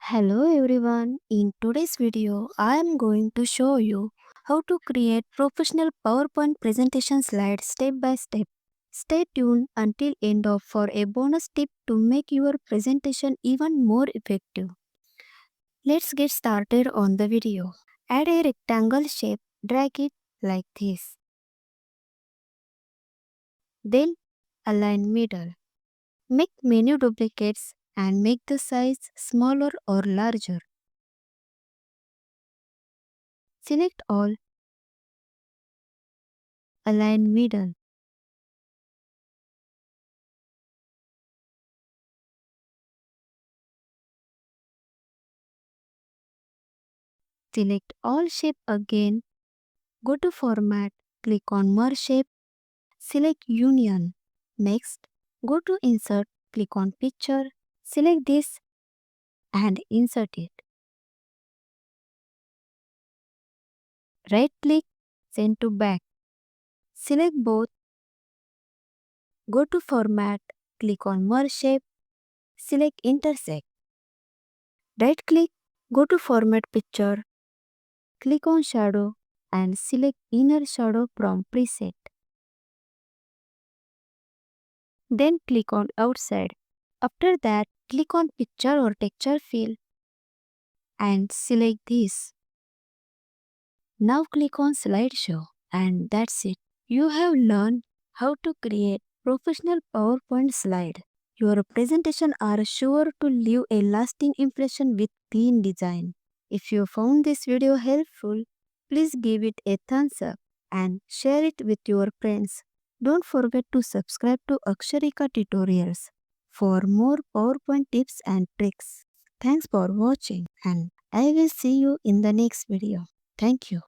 Hello everyone, in today's video I am going to show you how to create professional PowerPoint presentation slides step by step. Stay tuned until end of for a bonus tip to make your presentation even more effective. Let's get started on the video. Add a rectangle shape, drag it like this. Then align middle. Make menu duplicates and make the size smaller or larger. Select all, align middle. Select all shape again, go to format, click on merge shape, select union. Next, go to insert, click on picture, select this and insert it. Right click, send to back. Select both, go to format, click on merge shape, select intersect. Right click, go to format picture, click on shadow and select inner shadow from preset. Then click on outside. After that, click on picture or texture fill and select this. Now click on slideshow and that's it. You have learned how to create professional PowerPoint slide. Your presentation are sure to leave a lasting impression with clean design. If you found this video helpful, please give it a thumbs up and share it with your friends. Don't forget to subscribe to Akshrika tutorials for more PowerPoint tips and tricks. Thanks for watching and I will see you in the next video. Thank you.